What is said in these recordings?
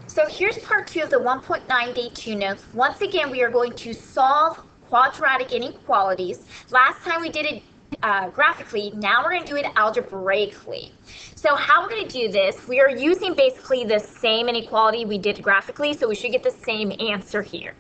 So here's part 2 of the 1.9 day 2 notes. Once again, we are going to solve quadratic inequalities. Last time we did it graphically, now we're going to do it algebraically. So how we're going to do this, we are using basically the same inequality we did graphically, so we should get the same answer here.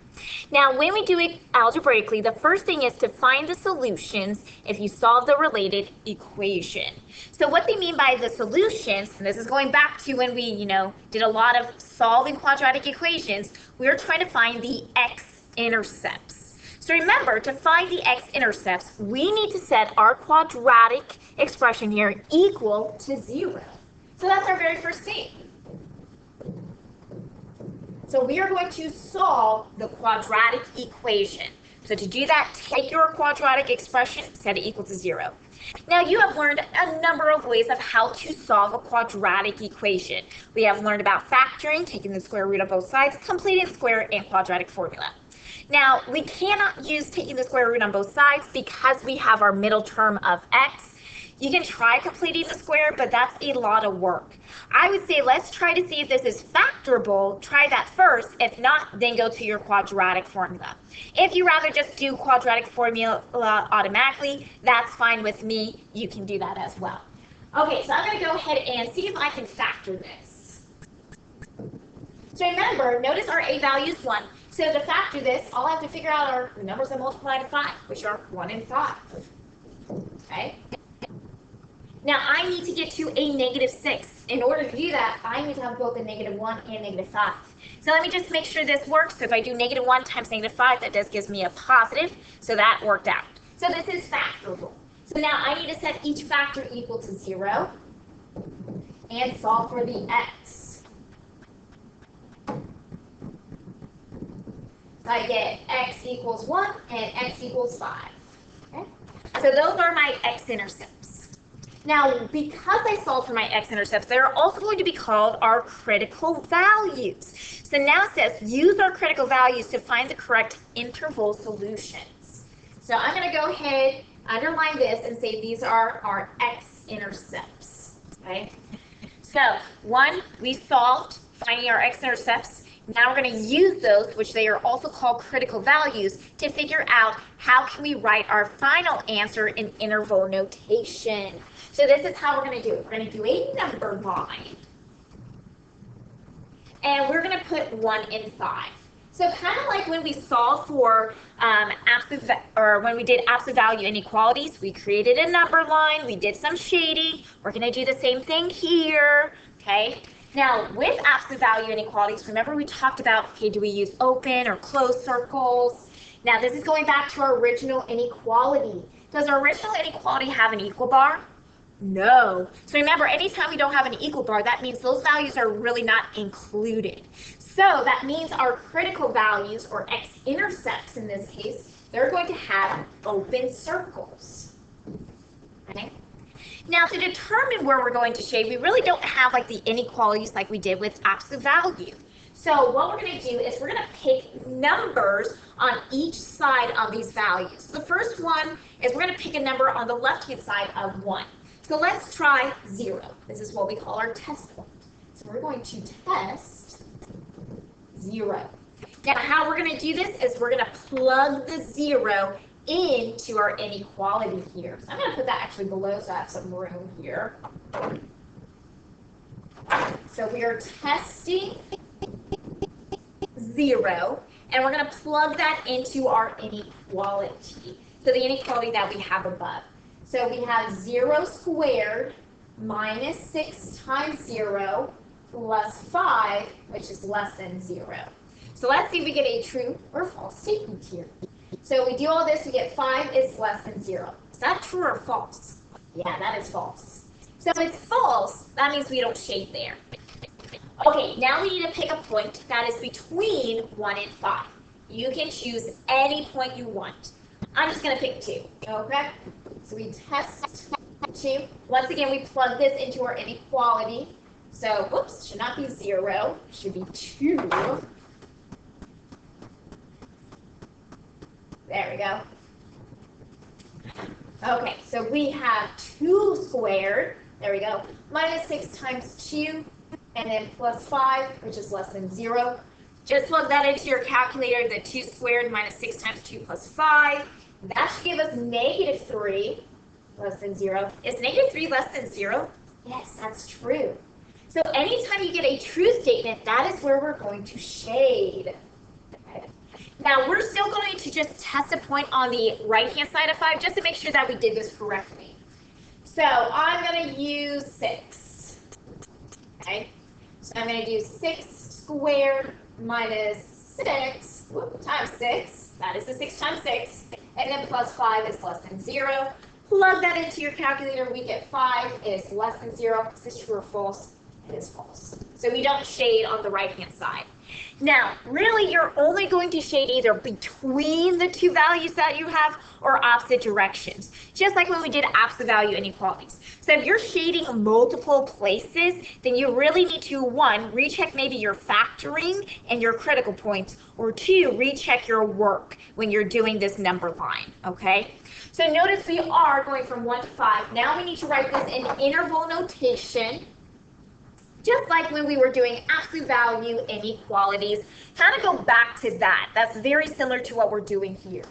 Now, when we do it algebraically, the first thing is to find the solutions if you solve the related equation. So what they mean by the solutions, and this is going back to when we, did a lot of solving quadratic equations, we are trying to find the x-intercepts. So remember, to find the x-intercepts, we need to set our quadratic expression here equal to 0. So that's our very first thing. So we are going to solve the quadratic equation. So to do that, take your quadratic expression, set it equal to 0. Now you have learned a number of ways of how to solve a quadratic equation. We have learned about factoring, taking the square root of both sides, completing the square and quadratic formula. Now, we cannot use taking the square root on both sides because we have our middle term of x. You can try completing the square, but that's a lot of work. I would say let's try to see if this is factorable. Try that first. If not, then go to your quadratic formula. If you rather just do quadratic formula automatically, that's fine with me. You can do that as well. Okay, so I'm going to go ahead and see if I can factor this. So remember, notice our a value is 1. So to factor this, all I have to figure out are the numbers that multiply to 5, which are 1 and 5. Okay? Now I need to get to a negative 6. In order to do that, I need to have both a negative 1 and negative 5. So let me just make sure this works. So if I do negative 1 times negative 5, that just gives me a positive. So that worked out. So this is factorable. So now I need to set each factor equal to 0 and solve for the x. I get x equals 1 and x equals 5. Okay? So those are my x-intercepts. Now, because I solved for my x-intercepts, they're also going to be called our critical values. So now it says use our critical values to find the correct interval solutions. So I'm going to go ahead, underline this, and say these are our x-intercepts. Okay? So 1, we solved finding our x-intercepts. Now we're going to use those, which they are also called critical values, to figure out how can we write our final answer in interval notation. So this is how we're going to do it. We're going to do a number line. And we're going to put 1 and 5. So kind of like when we solved for when we did absolute value inequalities, we created a number line, we did some shading. We're going to do the same thing here, okay? Now, with absolute value inequalities, remember we talked about, okay, do we use open or closed circles? Now, this is going back to our original inequality. Does our original inequality have an equal bar? No. So remember, anytime we don't have an equal bar, that means those values are really not included. So that means our critical values, or x-intercepts in this case, they're going to have open circles. Okay? Now, to determine where we're going to shade, we really don't have like the inequalities like we did with absolute value. So what we're going to do is we're going to pick numbers on each side of these values. The first one is we're going to pick a number on the left-hand side of 1. So let's try 0. This is what we call our test point. So we're going to test 0. Now, how we're going to do this is we're going to plug the 0 into our inequality here. So I'm going to put that actually below so I have some room here. So we are testing 0, and we're going to plug that into our inequality. So the inequality that we have above. So we have 0 squared minus 6 times 0 plus 5, which is less than 0. So let's see if we get a true or false statement here. So we do all this, we get 5 is less than 0. Is that true or false? Yeah, that is false. So if it's false, that means we don't shade there. Okay, now we need to pick a point that is between 1 and 5. You can choose any point you want. I'm just going to pick 2. Okay? So we test 2. Once again, we plug this into our inequality. So, whoops, should not be 0. Should be 2. There we go. Okay, so we have 2 squared, there we go, minus 6 times 2, and then plus 5, which is less than 0. Just plug that into your calculator, the 2 squared minus 6 times 2 plus 5. That should give us negative 3, less than 0. Is negative 3 less than 0? Yes, that's true. So anytime you get a true statement, that is where we're going to shade. Okay. Now, we're still going to just test a point on the right-hand side of 5 just to make sure that we did this correctly. So I'm going to use 6. Okay. So I'm going to do 6 squared minus 6 times 6. That is the 6 times 6. And then plus 5 is less than 0. Plug that into your calculator. We get 5 is less than 0. Is this true or false? It is false. So we don't shade on the right-hand side. Now, really, you're only going to shade either between the two values that you have or opposite directions, just like when we did absolute value inequalities. So if you're shading multiple places, then you really need to, 1, recheck maybe your factoring and your critical points, or 2, recheck your work when you're doing this number line, okay? So notice we are going from 1 to 5. Now we need to write this in interval notation, just like when we were doing absolute value inequalities. Kind of go back to that. That's very similar to what we're doing here.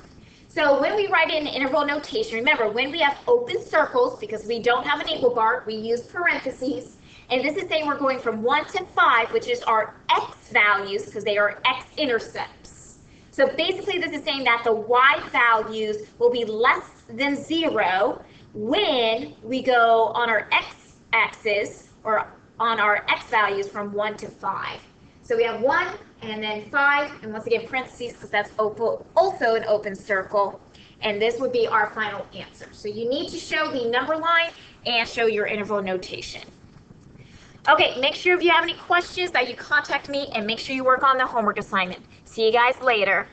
So when we write in interval notation, remember, when we have open circles, because we don't have an equal bar, we use parentheses. And this is saying we're going from 1 to 5, which is our x values, because they are x-intercepts. So basically, this is saying that the y values will be less than 0 when we go on our x-axis, or on our x values from 1 to 5. So we have 1 and then 5, and once again parentheses because that's also an open circle, and this would be our final answer. So you need to show the number line and show your interval notation. Okay, make sure if you have any questions that you contact me, and make sure you work on the homework assignment. See you guys later.